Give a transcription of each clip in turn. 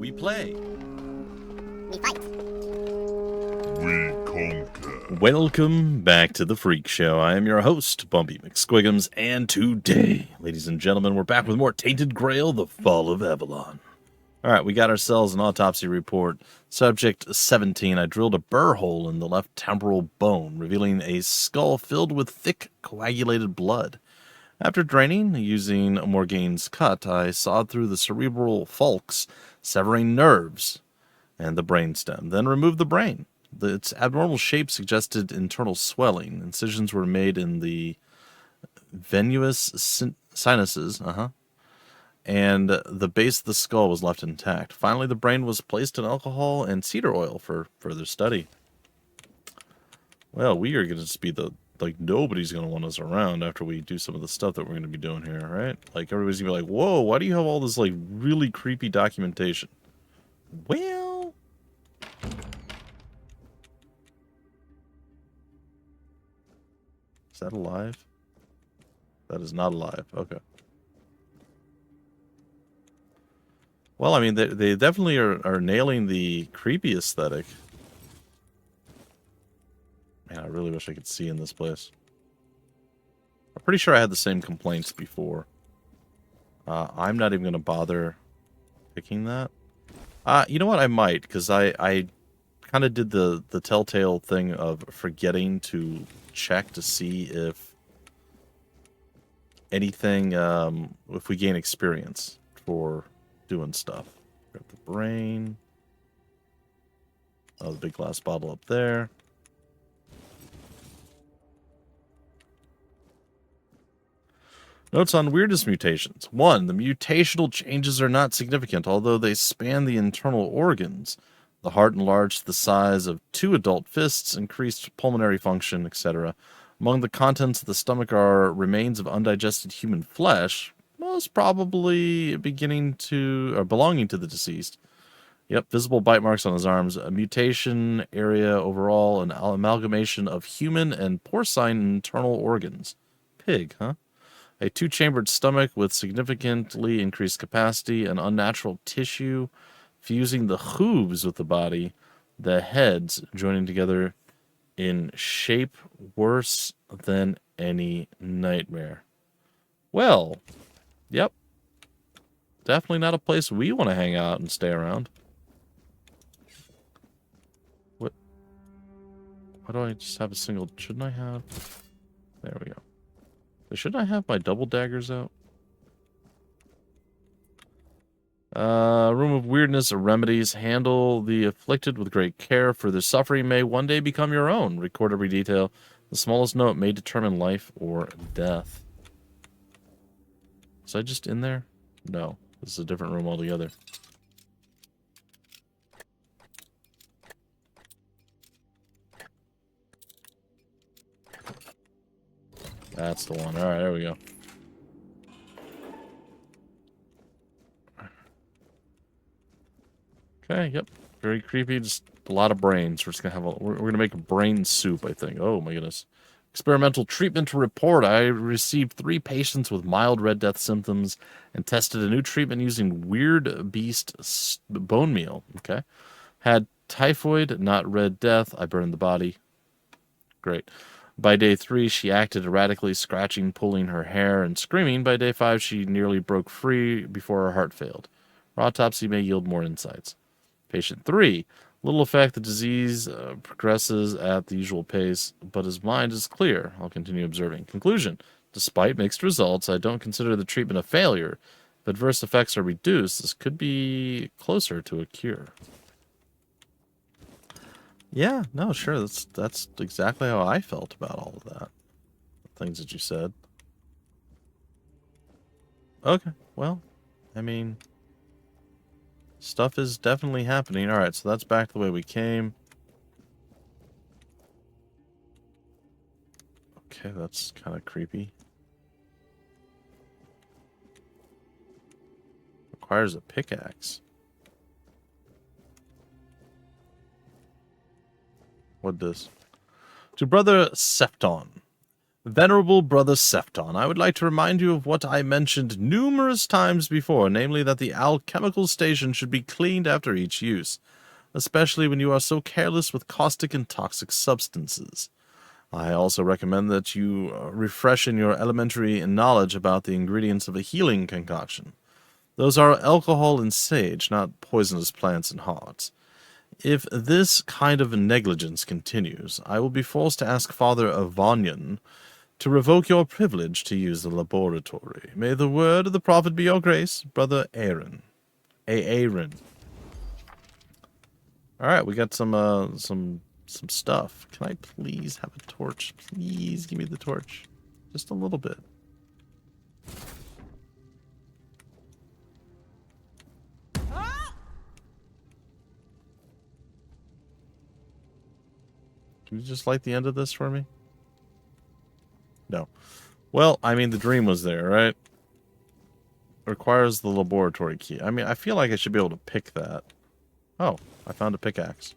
We play. We fight. We conquer. Welcome back to the Freak Show. I am your host, Bumpy McSquigums, and today, ladies and gentlemen, we're back with more Tainted Grail, The Fall of Avalon. All right, we got ourselves an autopsy report. Subject 17, I drilled a burr hole in the left temporal bone, revealing a skull filled with thick, coagulated blood. After draining, using Morgane's cut, I sawed through the cerebral fulks, severing nerves and the brainstem, then removed the brain. Its abnormal shape suggested internal swelling. Incisions were made in the venous sinuses, and the base of the skull was left intact. Finally, the brain was placed in alcohol and cedar oil for further study. Well, we are going to just be nobody's going to want us around after we do some of the stuff that we're going to be doing here, right? Like, everybody's going to be like, whoa, why do you have all this, really creepy documentation? Well... Is that alive? That is not alive. Okay. Well, I mean, they definitely are nailing the creepy aesthetic. Man, I really wish I could see in this place. I'm pretty sure I had the same complaints before. I'm not even going to bother picking that. You know what? I might, because I kind of did the telltale thing of forgetting to check to see if anything, if we gain experience for doing stuff. Grab the brain. Oh, the big glass bottle up there. Notes on weirdness mutations. 1. The mutational changes are not significant, although they span the internal organs. The heart enlarged to the size of 2 adult fists, increased pulmonary function, etc. Among the contents of the stomach are remains of undigested human flesh, most probably belonging to the deceased. Yep, visible bite marks on his arms. A mutation area overall, an amalgamation of human and porcine internal organs. Pig, huh? A 2-chambered stomach with significantly increased capacity, an unnatural tissue fusing the hooves with the body, the heads joining together in shape worse than any nightmare. Well, yep. Definitely not a place we want to hang out and stay around. What? Why do I just have a single... Shouldn't I have... There we go. Shouldn't I have my double daggers out? Room of weirdness or remedies. Handle the afflicted with great care, for their suffering may one day become your own. Record every detail. The smallest note may determine life or death. Was I just in there? No. This is a different room altogether. That's the one. Alright, there we go. Okay, yep. Very creepy. Just a lot of brains. We're just gonna have we're gonna make a brain soup, I think. Oh my goodness. Experimental treatment to report. I received 3 patients with mild Red Death symptoms and tested a new treatment using Weird Beast bone meal. Okay. Had typhoid, not Red Death. I burned the body. Great. By day 3, she acted erratically, scratching, pulling her hair, and screaming. By day 5, she nearly broke free before her heart failed. Her autopsy may yield more insights. Patient 3. Little effect. The disease progresses at the usual pace, but his mind is clear. I'll continue observing. Conclusion. Despite mixed results, I don't consider the treatment a failure. If adverse effects are reduced, this could be closer to a cure. Yeah, no, sure. That's exactly how I felt about all of that. The things that you said. Okay, well, I mean, stuff is definitely happening. All right, so that's back the way we came. Okay, that's kind of creepy. Requires a pickaxe. What this? To Brother Septon. Venerable Brother Sefton, I would like to remind you of what I mentioned numerous times before, namely that the alchemical station should be cleaned after each use, especially when you are so careless with caustic and toxic substances. I also recommend that you refreshen your elementary knowledge about the ingredients of a healing concoction. Those are alcohol and sage, not poisonous plants and hearts. If this kind of negligence continues, I will be forced to ask Father Avalon to revoke your privilege to use the laboratory. May the word of the prophet be your grace, Brother Aaron. Aaron. All right, we got some stuff. Can I please have a torch? Please give me the torch. Just a little bit. Can you just light the end of this for me? No. Well, I mean, the dream was there, right? Requires the laboratory key. I mean, I feel like I should be able to pick that. Oh, I found a pickaxe.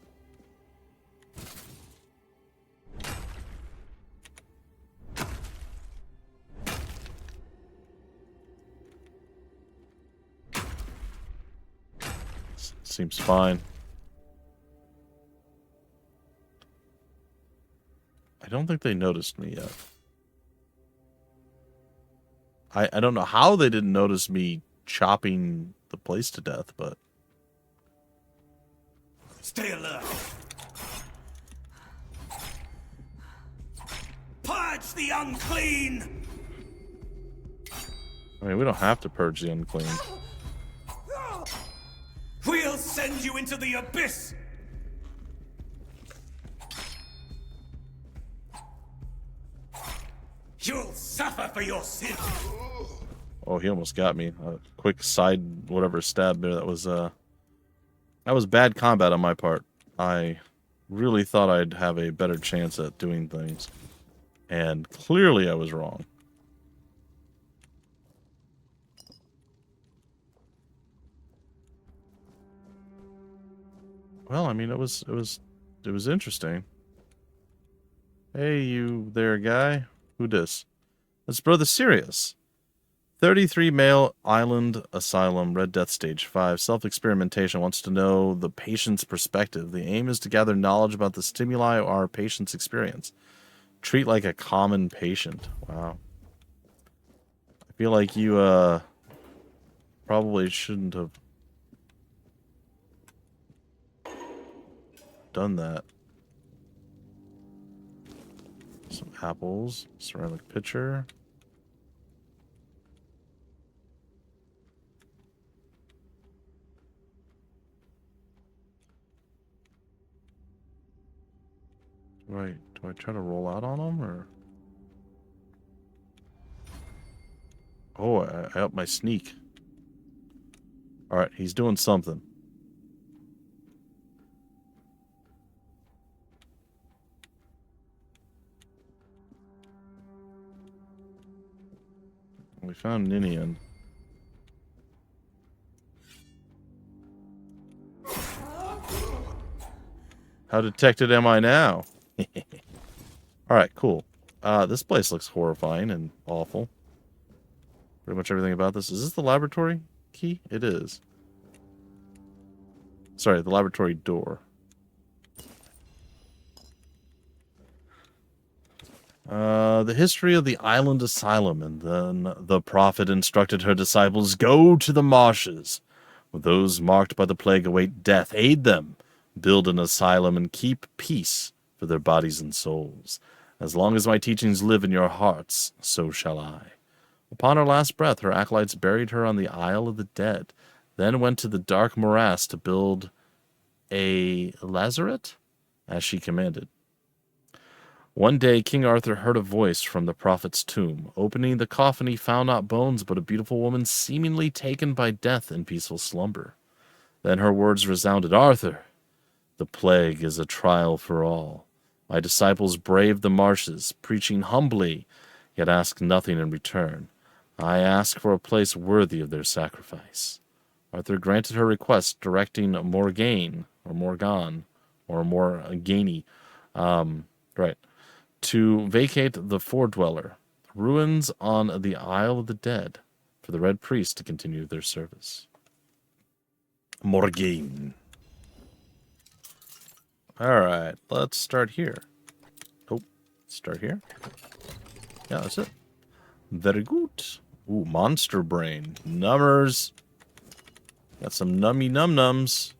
Seems fine. I don't think they noticed me yet. I don't know how they didn't notice me chopping the place to death, but... Stay alert! Purge the unclean! I mean, we don't have to purge the unclean. We'll send you into the abyss! You'll suffer for your sin! Oh, he almost got me. A quick side whatever stab there. That was bad combat on my part. I really thought I'd have a better chance at doing things. And clearly I was wrong. Well, I mean, it was interesting. Hey, you there, guy. Who dis? That's Brother Sirius. 33 male island asylum, Red Death Stage 5. Self-experimentation wants to know the patient's perspective. The aim is to gather knowledge about the stimuli our patients experience. Treat like a common patient. Wow. I feel like you probably shouldn't have done that. Some apples, ceramic pitcher. Do I try to roll out on him, or? Oh, I upped my sneak. Alright, he's doing something. We found Ninian. How detected am I now? Alright, cool. This place looks horrifying and awful. Pretty much everything about this. Is this the laboratory key? It is. Sorry, the laboratory door. The history of the island asylum, and then the prophet instructed her disciples, go to the marshes. Where those marked by the plague await death, aid them, build an asylum, and keep peace for their bodies and souls. As long as my teachings live in your hearts, so shall I. Upon her last breath, her acolytes buried her on the Isle of the Dead, then went to the dark morass to build a lazaret, as she commanded. One day King Arthur heard a voice from the prophet's tomb. Opening the coffin, he found not bones, but a beautiful woman seemingly taken by death in peaceful slumber. Then her words resounded, Arthur, the plague is a trial for all. My disciples braved the marshes, preaching humbly, yet ask nothing in return. I ask for a place worthy of their sacrifice. Arthur granted her request, directing Morgane, to to vacate the Foredweller, ruins on the Isle of the Dead, for the Red Priest to continue their service. Morgaine. Alright, let's start here. Oh, start here. Yeah, that's it. Very good. Ooh, Monster Brain. Numbers. Got some nummy num-nums.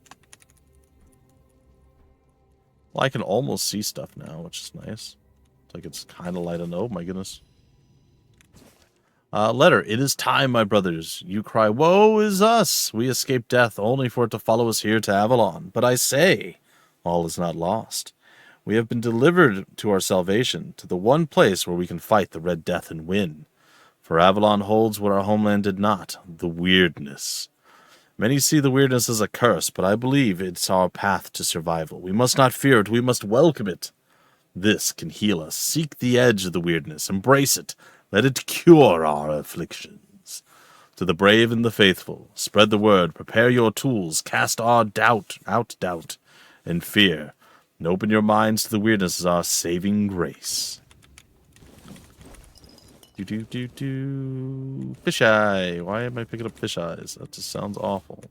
Well, I can almost see stuff now, which is nice. It's like it's kind of light on. Oh, my goodness. Letter. It is time, my brothers. You cry, woe is us. We escape death only for it to follow us here to Avalon. But I say, all is not lost. We have been delivered to our salvation, to the one place where we can fight the Red Death and win. For Avalon holds what our homeland did not, the weirdness. Many see the weirdness as a curse, but I believe it's our path to survival. We must not fear it, we must welcome it. This can heal us. Seek the edge of the weirdness, embrace it. Let it cure our afflictions. To the brave and the faithful, spread the word, prepare your tools, cast out doubt and fear, and open your minds to the weirdness as our saving grace. Fisheye. Why am I picking up fish eyes? That just sounds awful.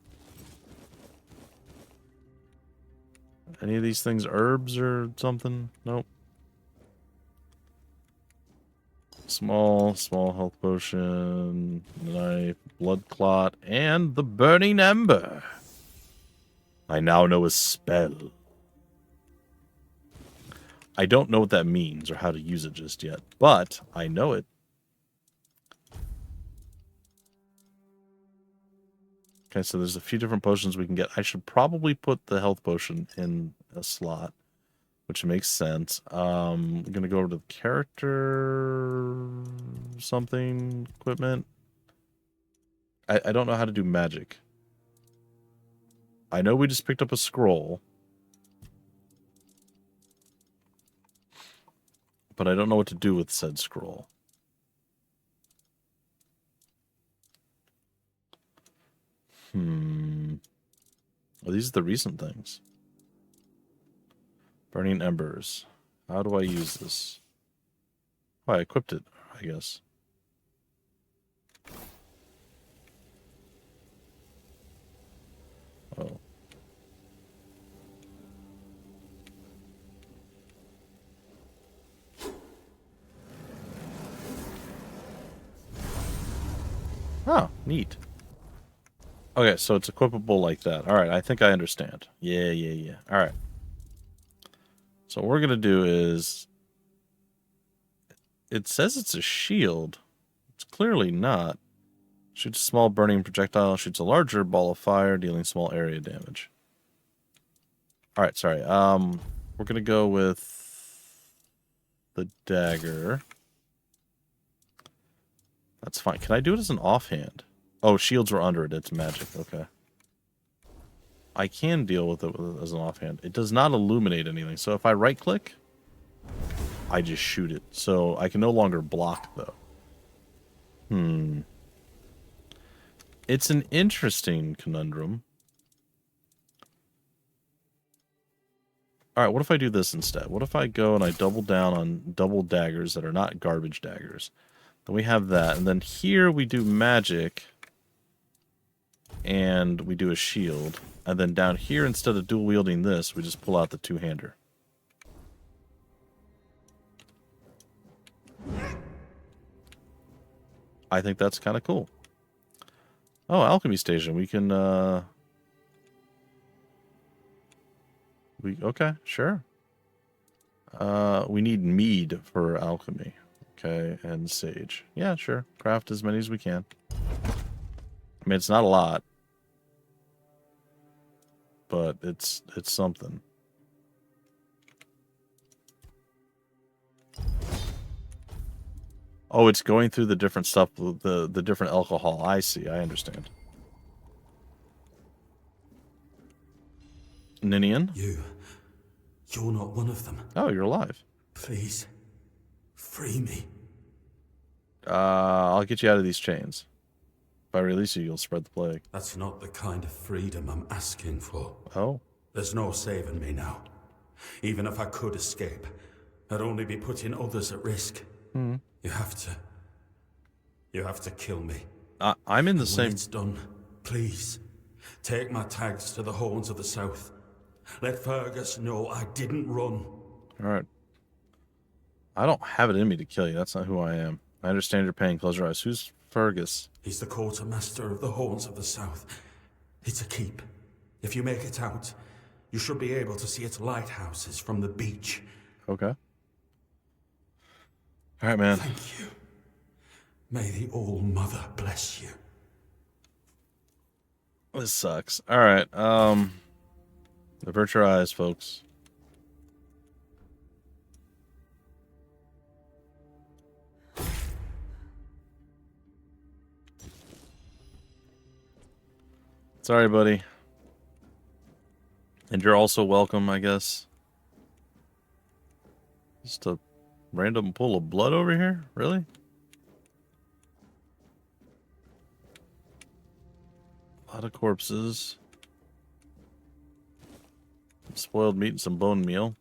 Any of these things herbs or something? Nope. Small health potion, knife, blood clot, and the burning ember. I now know a spell. I don't know what that means or how to use it just yet, but I know it. Okay, so there's a few different potions we can get. I should probably put the health potion in a slot, which makes sense. I'm going to go over to the character something equipment. I don't know how to do magic. I know we just picked up a scroll, but I don't know what to do with said scroll. Well, these are the recent things. Burning embers. How do I use this? Oh, I equipped it, I guess. Oh. Oh, neat. Okay, so it's equipable like that. Alright, I think I understand. Yeah. Alright. So what we're going to do is... It says it's a shield. It's clearly not. Shoots a small burning projectile, shoots a larger ball of fire, dealing small area damage. Alright, sorry. We're going to go with... the dagger. That's fine. Can I do it as an offhand? Oh, shields were under it. It's magic. Okay. I can deal with it as an offhand. It does not illuminate anything. So if I right-click, I just shoot it. So I can no longer block, though. It's an interesting conundrum. Alright, what if I do this instead? What if I go and I double down on double daggers that are not garbage daggers? Then we have that. And then here we do magic. And we do a shield. And then down here, instead of dual wielding this, we just pull out the two-hander. I think that's kind of cool. Oh, alchemy station. We can, okay, sure. We need mead for alchemy. Okay, and sage. Yeah, sure. Craft as many as we can. I mean, it's not a lot. But it's something. Oh, it's going through the different stuff, the different alcohol. I see, I understand. Ninian? You're not one of them. Oh, you're alive. Please, free me. I'll get you out of these chains. If I release you, you'll spread the plague. That's not the kind of freedom I'm asking for. Oh? There's no saving me now. Even if I could escape, I'd only be putting others at risk. Hmm. You have to kill me. I'm in the And same... when it's done, please, take my tags to the Horns of the South. Let Fergus know I didn't run. Alright. I don't have it in me to kill you. That's not who I am. I understand your pain. Close your eyes. Who's Fergus? He's the quartermaster of the Horns of the South. It's a keep. If you make it out, you should be able to see its lighthouses from the beach. Okay. Alright, man. Thank you. May the All-Mother bless you. This sucks. Alright, avert your eyes, folks. Sorry, buddy. And you're also welcome, I guess. Just a random pool of blood over here? Really? A lot of corpses. Some spoiled meat and some bone meal.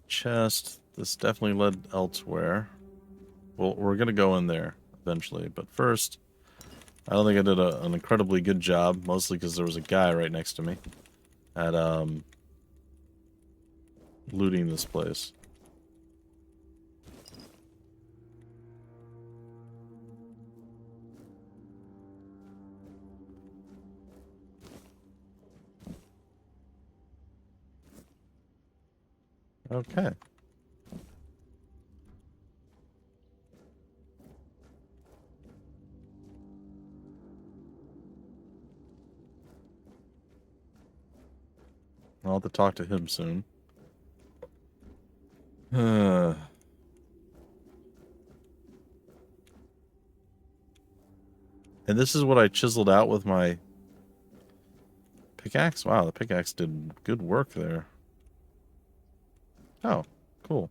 Chest. This definitely led elsewhere. Well, we're going to go in there eventually. But first, I don't think I did an incredibly good job. Mostly because there was a guy right next to me. At, looting this place. Okay. I'll have to talk to him soon. And this is what I chiseled out with my pickaxe? Wow, the pickaxe did good work there. Oh, cool.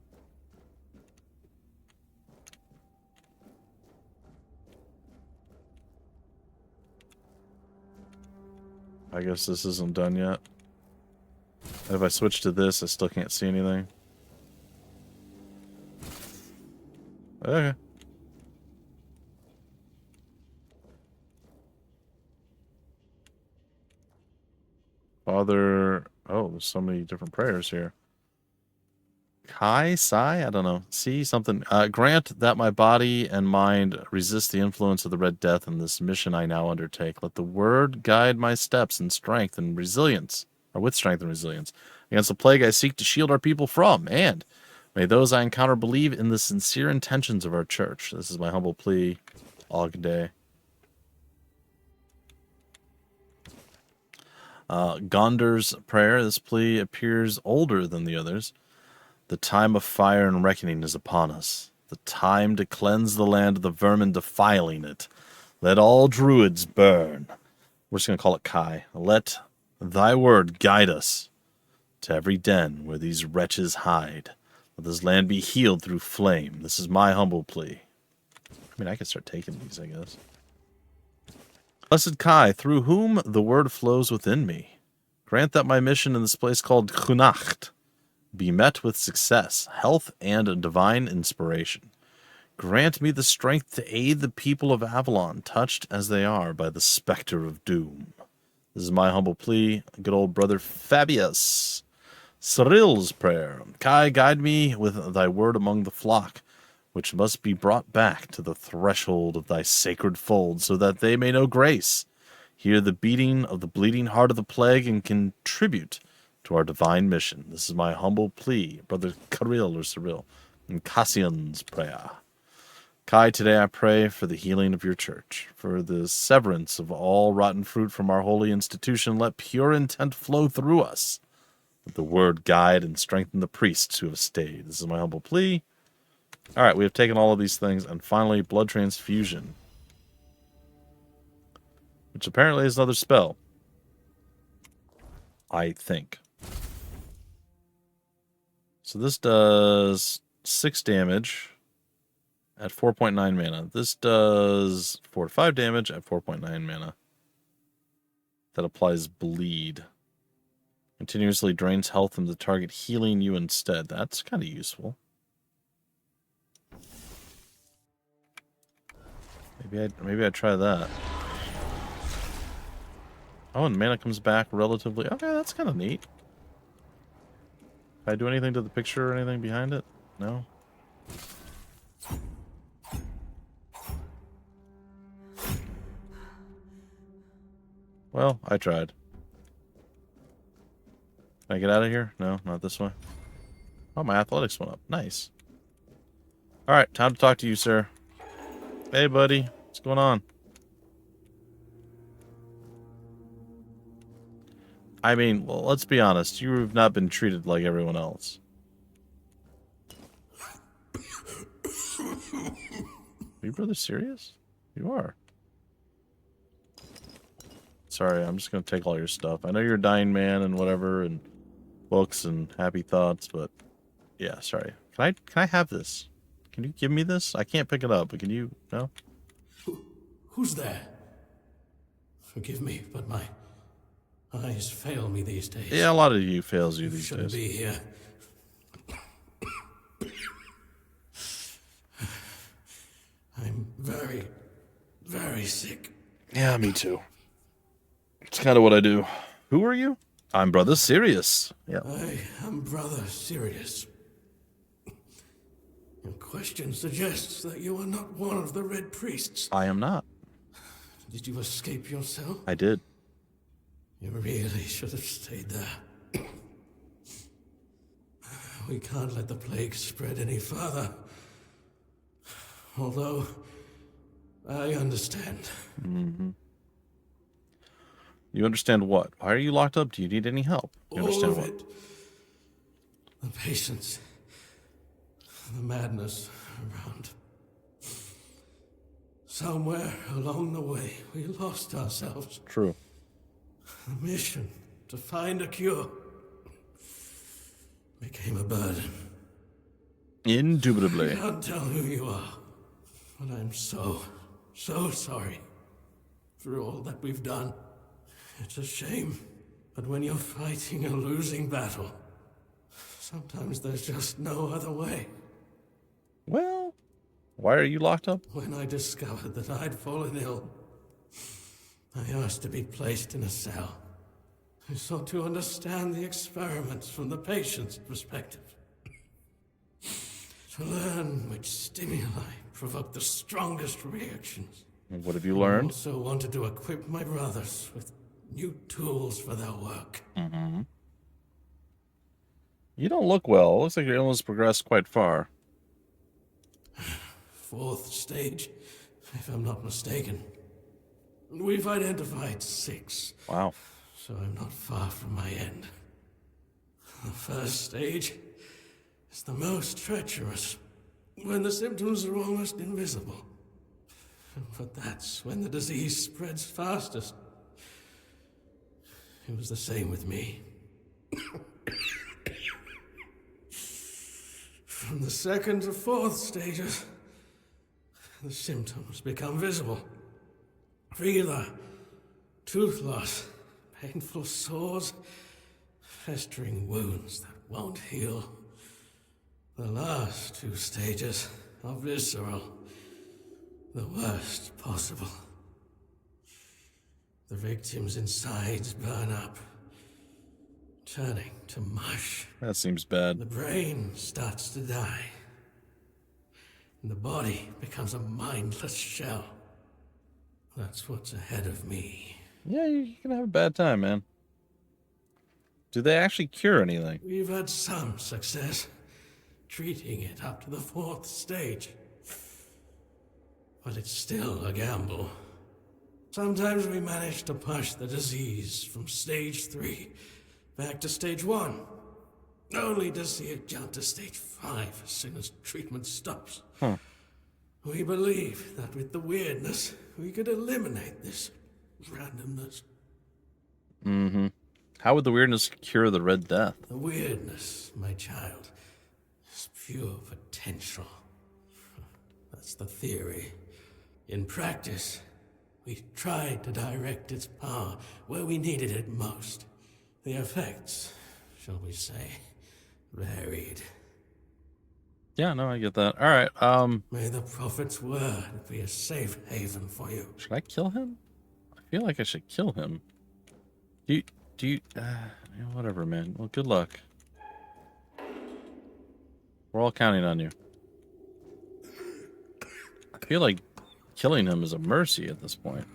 I guess this isn't done yet. And if I switch to this, I still can't see anything. Okay. Father... Oh, there's so many different prayers here. Kai, Sai? I don't know. See something. Grant that my body and mind resist the influence of the Red Death in this mission I now undertake. Let the word guide my steps in strength and resilience, or with strength and resilience, against the plague I seek to shield our people from. And may those I encounter believe in the sincere intentions of our church. This is my humble plea. Ogday. Gondor's prayer. This plea appears older than the others. The time of fire and reckoning is upon us. The time to cleanse the land of the vermin defiling it. Let all druids burn. We're just going to call it Kai. Let thy word guide us to every den where these wretches hide. Let this land be healed through flame. This is my humble plea. I mean, I can start taking these, I guess. Blessed Kai, through whom the word flows within me, grant that my mission in this place called Kunacht be met with success, health, and divine inspiration. Grant me the strength to aid the people of Avalon, touched as they are by the specter of doom. This is my humble plea, good old brother Fabius. Cyril's prayer. Kai, guide me with thy word among the flock, which must be brought back to the threshold of thy sacred fold, so that they may know grace, hear the beating of the bleeding heart of the plague, and contribute to our divine mission. This is my humble plea, brother Kirill or Cyril, and Cassian's prayer. Kai, today I pray for the healing of your church, for the severance of all rotten fruit from our holy institution. Let pure intent flow through us. Let the word guide and strengthen the priests who have stayed. This is my humble plea. All right, we have taken all of these things, and finally, blood transfusion, which apparently is another spell. I think. So this does 6 damage at 4.9 mana. This does 4 to 5 damage at 4.9 mana. That applies bleed. Continuously drains health from the target, healing you instead. That's kind of useful. Maybe I'd try that. Oh, and mana comes back relatively... Okay, that's kind of neat. Did I do anything to the picture or anything behind it? No? Well, I tried. Can I get out of here? No, not this way. Oh, my athletics went up. Nice. Alright, time to talk to you, sir. Hey, buddy. What's going on? I mean, well, let's be honest. You've not been treated like everyone else. Are you brother serious? You are. Sorry, I'm just going to take all your stuff. I know you're a dying man and whatever, and books and happy thoughts, but yeah, sorry. Can I have this? Can you give me this? I can't pick it up, but can you? No? Who's there? Forgive me, but my eyes fail me these days. Yeah, a lot of you fails you these Shouldn't days. be here. I'm very, very sick. Yeah, me too. It's kind of what I do. Who are you? I'm Brother Sirius. Yeah. I am Brother Sirius. Your question suggests that you are not one of the Red Priests. I am not. Did you escape yourself? I did. You really should have stayed there. We can't let the plague spread any further. Although, I understand. Mm-hmm. You understand what? Why are you locked up? Do you need any help? You understand All of what? it. The patience. The madness around. Somewhere along the way, we lost ourselves. True. The mission to find a cure became a burden. Indubitably. I can't tell who you are, but I'm so sorry for all that we've done. It's a shame, but when you're fighting a losing battle, sometimes there's just no other way. Well, why are you locked up? When I discovered that I'd fallen ill, I asked to be placed in a cell. I sought to understand the experiments from the patient's perspective. To learn which stimuli provoke the strongest reactions. And what have you I learned? also wanted to equip my brothers with new tools for their work. Mm-hmm. You don't look well. Looks like your illness progressed quite far. 4th stage, if I'm not mistaken. We've identified 6. Wow. So I'm not far from my end. The 1st stage is the most treacherous, when the symptoms are almost invisible. But that's when the disease spreads fastest. It was the same with me. From the 2nd to 4th stages, the symptoms become visible. Fever, tooth loss, painful sores, festering wounds that won't heal. The last 2 stages are visceral, the worst possible. The victim's insides burn up, turning to mush. That seems bad. The brain starts to die, and the body becomes a mindless shell. That's what's ahead of me. Yeah, you're gonna have a bad time, man. Do they actually cure anything? We've had some success treating it up to the 4th stage. But it's still a gamble. Sometimes we manage to push the disease from stage 3 back to stage 1, only to see it jump to stage 5 as soon as treatment stops. Huh. We believe that with the weirdness, we could eliminate this randomness. Mm-hmm. How would the weirdness cure the Red Death? The weirdness, my child, is pure potential. That's the theory. In practice, we tried to direct its power where we needed it most. The effects, shall we say, varied. Yeah, no, I get that. All right. May the Prophet's word be a safe haven for you. Should I kill him? I feel like I should kill him. Do you, yeah, whatever, man. Well, good luck. We're all counting on you. I feel like killing him is a mercy at this point.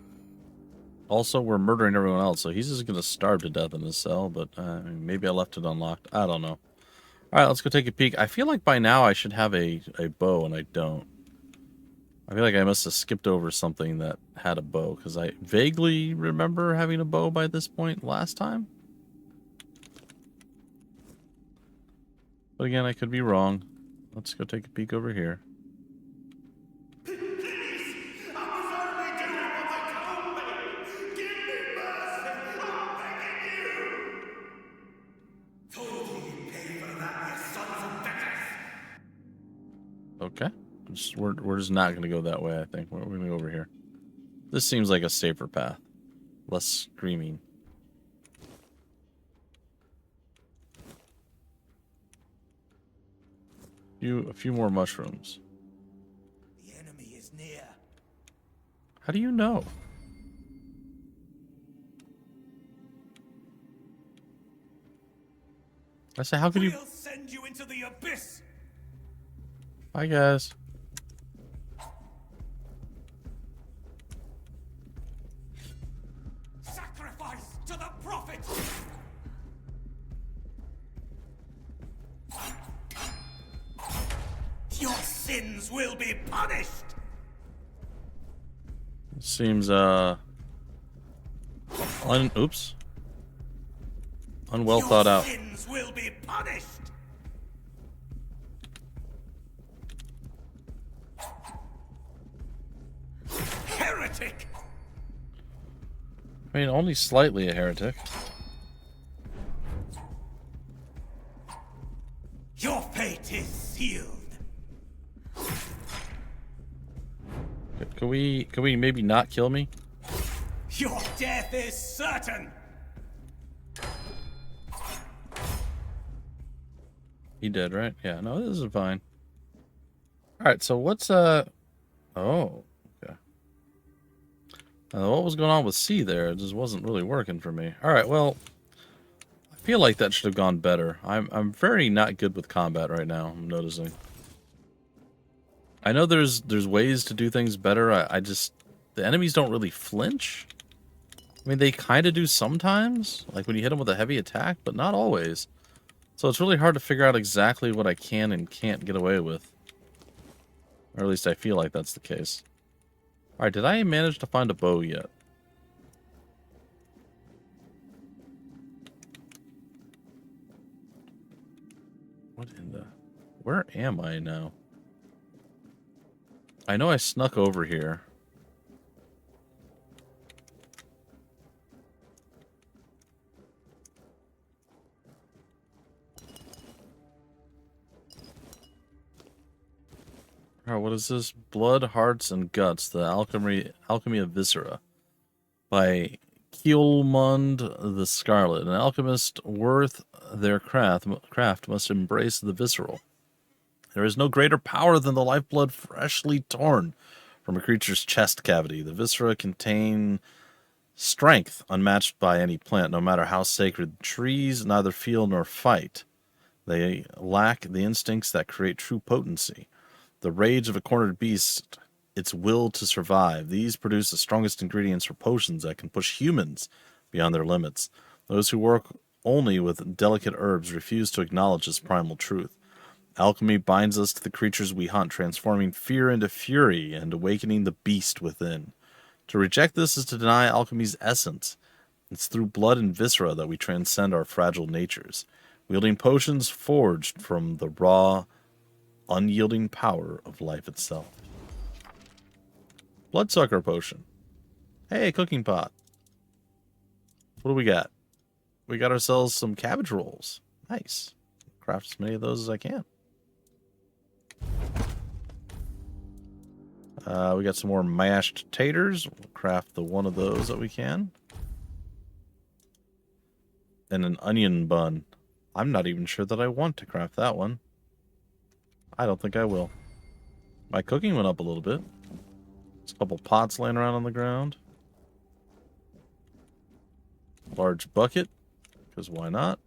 Also, we're murdering everyone else, so he's just going to starve to death in his cell, but maybe I left it unlocked. I don't know. All right, let's go take a peek. I feel like by now I should have a bow, and I don't. I feel like I must have skipped over something that had a bow, because I vaguely remember having a bow by this point last time. But again, I could be wrong. Let's go take a peek over here. Okay. We're just not going to go that way, I think. We're going to go over here. This seems like a safer path. Less screaming. A few more mushrooms. The enemy is near. How do you know? I say, how could you... We'll send you into the abyss. Bye, guys. Sacrifice to the Prophet. Your sins will be punished. Seems, oops. Unwell thought out. Your sins will be punished. Heretic. I mean, only slightly a heretic. Your fate is sealed. Can we maybe not kill me? Your death is certain. He did, right? Yeah, no, this is fine. Alright, so what's, oh, okay. What was going on with C there? It just wasn't really working for me. Alright, well, I feel like that should have gone better. I'm very not good with combat right now, I'm noticing. I know there's ways to do things better. I just, the enemies don't really flinch. I mean, they kind of do sometimes, like when you hit them with a heavy attack, but not always. So it's really hard to figure out exactly what I can and can't get away with. Or at least I feel like that's the case. Alright, did I manage to find a bow yet? What in the... Where am I now? I know I snuck over here. Alright, what is this? Blood, Hearts, and Guts, the Alchemy of Viscera. By Kielmund the Scarlet. An alchemist worth their craft must embrace the visceral. There is no greater power than the lifeblood freshly torn from a creature's chest cavity. The viscera contain strength unmatched by any plant, no matter how sacred. Trees neither feel nor fight. They lack the instincts that create true potency. The rage of a cornered beast, its will to survive. These produce the strongest ingredients for potions that can push humans beyond their limits. Those who work only with delicate herbs refuse to acknowledge this primal truth. Alchemy binds us to the creatures we hunt, transforming fear into fury and awakening the beast within. To reject this is to deny alchemy's essence. It's through blood and viscera that we transcend our fragile natures, wielding potions forged from the raw, unyielding power of life itself. Bloodsucker potion. Hey, cooking pot. What do we got? We got ourselves some cabbage rolls. Nice. Craft as many of those as I can. We got some more mashed taters. We'll craft the one of those that we can. and an onion bun. I'm not even sure that I want to craft that one. I don't think I will. My cooking went up a little bit. There's a couple pots laying around on the ground. Large bucket, because why not?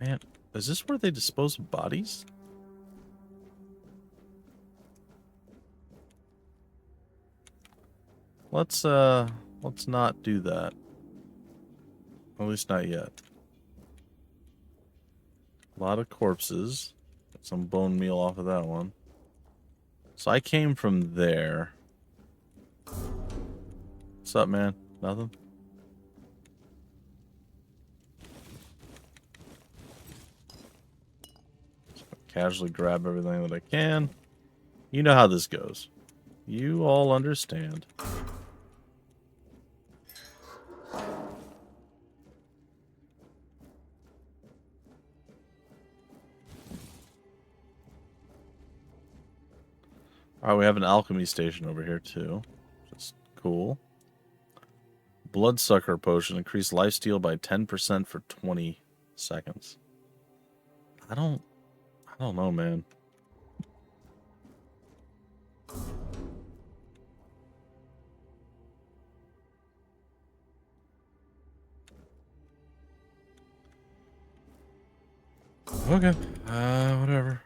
Man, is this where they dispose of bodies? Let's not do that. At least not yet. A lot of corpses. Got some bone meal off of that one. So I came from there. What's up, man? Nothing? Casually grab everything that I can. You know how this goes. You all understand. Alright, we have an alchemy station over here too. Just cool. Bloodsucker potion. Increase lifesteal by 10% for 20 seconds. I don't know, man. Okay. Whatever.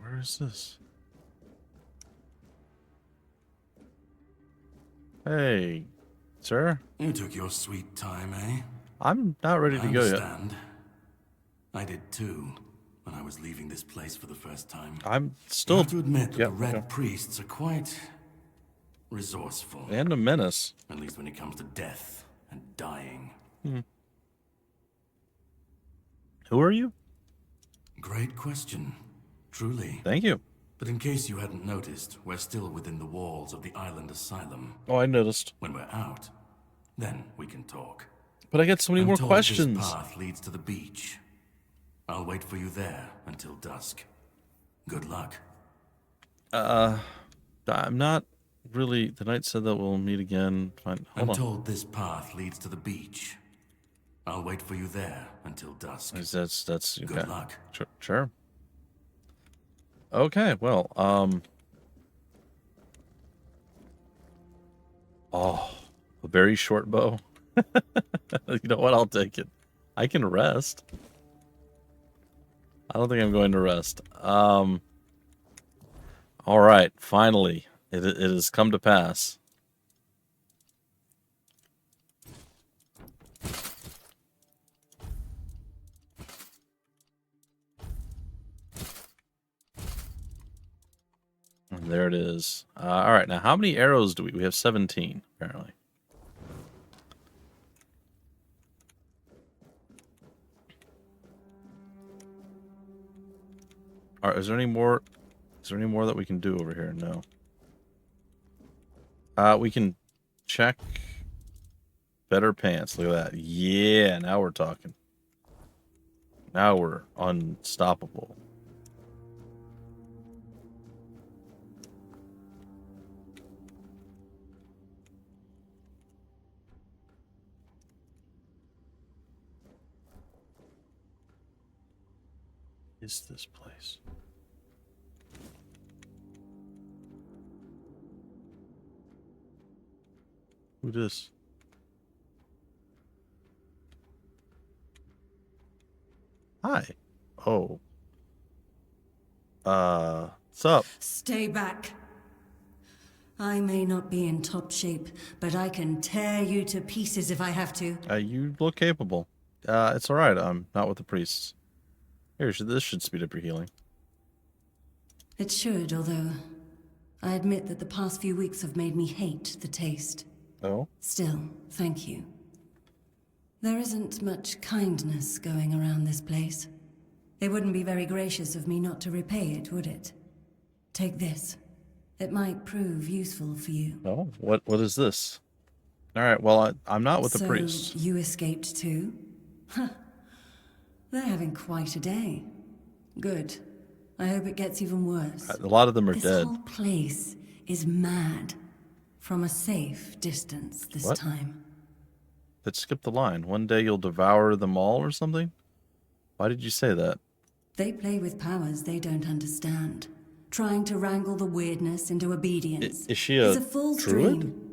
Where is this? Hey, sir? You took your sweet time, eh? I'm not ready to go yet. Understand. I did too, when I was leaving this place for the first time. I'm I still... have to admit that yeah, the Red okay. Priests are quite resourceful. And a menace. At least when it comes to death and dying. Who are you? Great question. Truly. Thank you. But in case you hadn't noticed, we're still within the walls of the island asylum. Oh, I noticed. When we're out, then we can talk. But I got so many more I'm told questions. This path leads to the beach. I'll wait for you there until dusk. Good luck. I'm not really... The knight said that we'll meet again. Fine. I'm Hold on. told this path leads to the beach. I'll wait for you there until dusk. That's okay. Good luck. Sure. Okay, well, oh, a very short bow. You know what? I'll take it. I can rest. I don't think I'm going to rest. All right, finally, it has come to pass. And there it is. All right, now how many arrows do we? We have 17, apparently. All right, is there any more? Is there any more that we can do over here? No. We can check better pants. Look at that. Yeah, now we're talking. Now we're unstoppable. Is this place? Who this? Hi. Oh. What's up? Stay back. I may not be in top shape, but I can tear you to pieces if I have to. You look capable. It's alright, I'm not with the priests. Here, this should speed up your healing. It should, although I admit that the past few weeks have made me hate the taste. Oh? Still, thank you. There isn't much kindness going around this place. It wouldn't be very gracious of me not to repay it, would it? Take this. It might prove useful for you. Oh, what is this? All right, well, I'm not with the priest. So, you escaped too? Huh. They're having quite a day. Good. I hope it gets even worse. A lot of them are This dead. whole place is mad. From a safe distance this What? time. That skipped the line. One day you'll devour them all or something? Why did you say that? They play with powers they don't understand. Trying to wrangle the weirdness into obedience. Is she It's a a fool's druid? dream.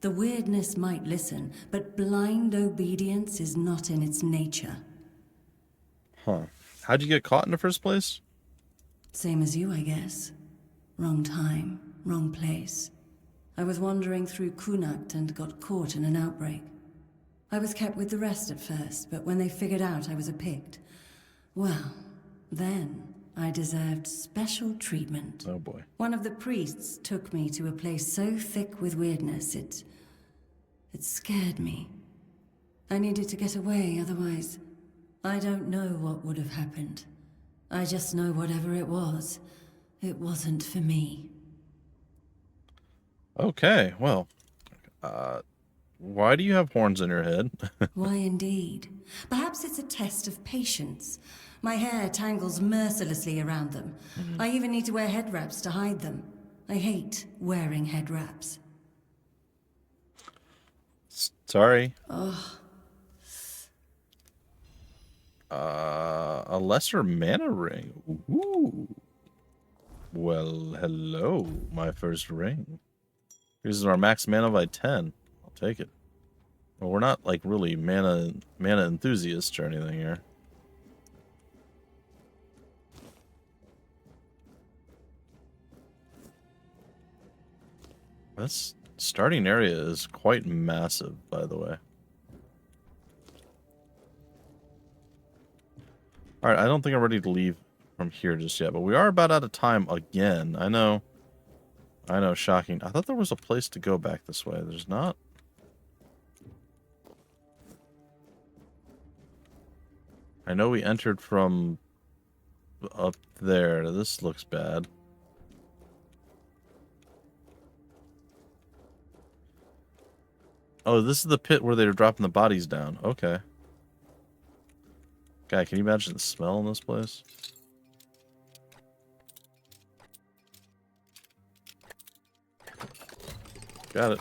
The weirdness might listen, but blind obedience is not in its nature. Huh. How'd you get caught in the first place? Same as you, I guess. Wrong time, wrong place. I was wandering through Kunakt and got caught in an outbreak. I was kept with the rest at first, but when they figured out I was a Pict, well, then I deserved special treatment. Oh boy. One of the priests took me to a place so thick with weirdness, it scared me. I needed to get away, otherwise, I don't know what would have happened. I just know whatever it wasn't for me. Okay, well, why do you have horns in your head? Why indeed? Perhaps it's a test of patience. My hair tangles mercilessly around them. I even need to wear head wraps to hide them. I hate wearing head wraps. Sorry. Oh, A lesser mana ring. Ooh. Well, hello, my first ring. Uses our max mana by 10. I'll take it. Well, we're not like really mana enthusiasts or anything here. This starting area is quite massive, by the way. Alright, I don't think I'm ready to leave from here just yet, but we are about out of time again. I know, shocking. I thought there was a place to go back this way. There's not. I know we entered from up there. This looks bad. Oh, this is the pit where they were dropping the bodies down. Okay. Guy, can you imagine the smell in this place? Got it.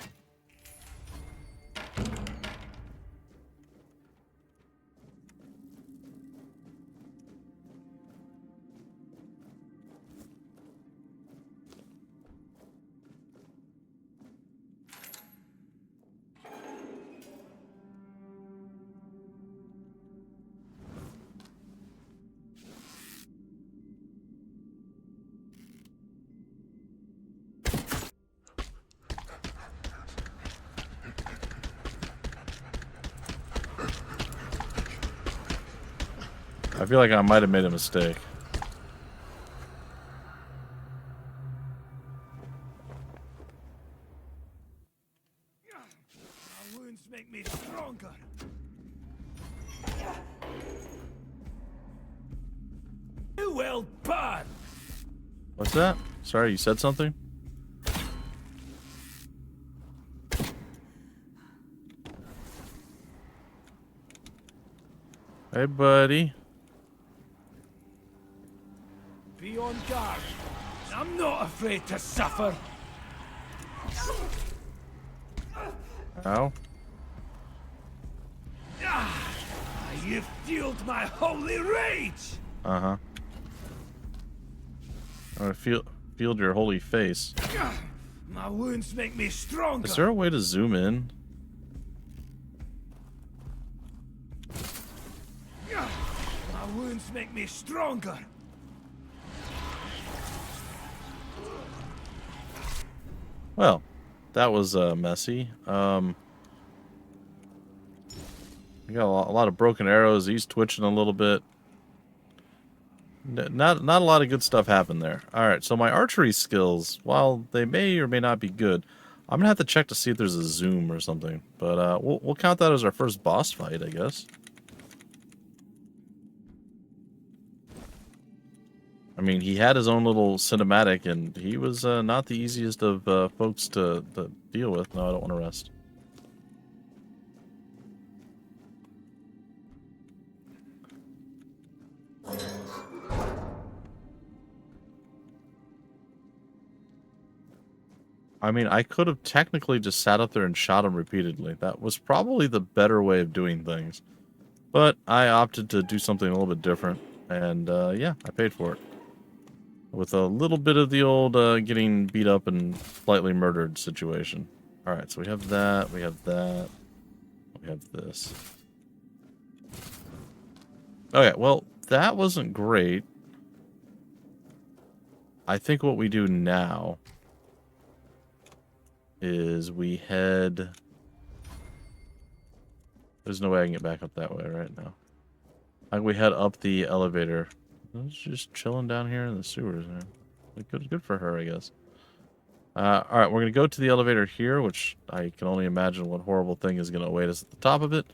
I feel like I might have made a mistake. My wounds make me stronger. Well done. What's that? Sorry, you said something? Hey, buddy. Be on guard. I'm not afraid to suffer. Ow. You've fueled my holy rage. Uh-huh. I feel your holy face. My wounds make me stronger. Is there a way to zoom in? My wounds make me stronger. Well, that was messy. We got a lot of broken arrows. He's twitching a little bit. Not a lot of good stuff happened there. All right, so my archery skills, while they may or may not be good, I'm gonna have to check to see if there's a zoom or something. But we'll count that as our first boss fight, I guess. I mean, he had his own little cinematic, and he was not the easiest of folks to deal with. No, I don't want to rest. I mean, I could have technically just sat up there and shot him repeatedly. That was probably the better way of doing things. But I opted to do something a little bit different. And, yeah, I paid for it. With a little bit of the old getting beat up and slightly murdered situation. Alright, so we have that, we have that, we have this. Okay, well, that wasn't great. I think what we do now is we head... There's no way I can get back up that way right now. I think we head up the elevator. It's just chilling down here in the sewers, man. Good for her, I guess. Alright, we're going to go to the elevator here, which I can only imagine what horrible thing is going to await us at the top of it.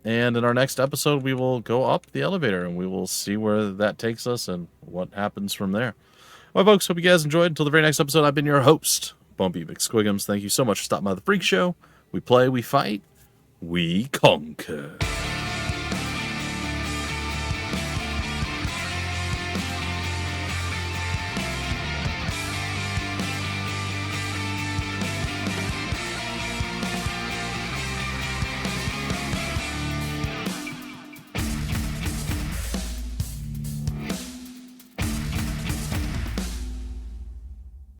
And in our next episode, we will go up the elevator, and we will see where that takes us and what happens from there. Well, folks, hope you guys enjoyed. Until the very next episode, I've been your host, Bumpy McSquigums. Thank you so much for stopping by the Freak Show. We play, we fight, we conquer.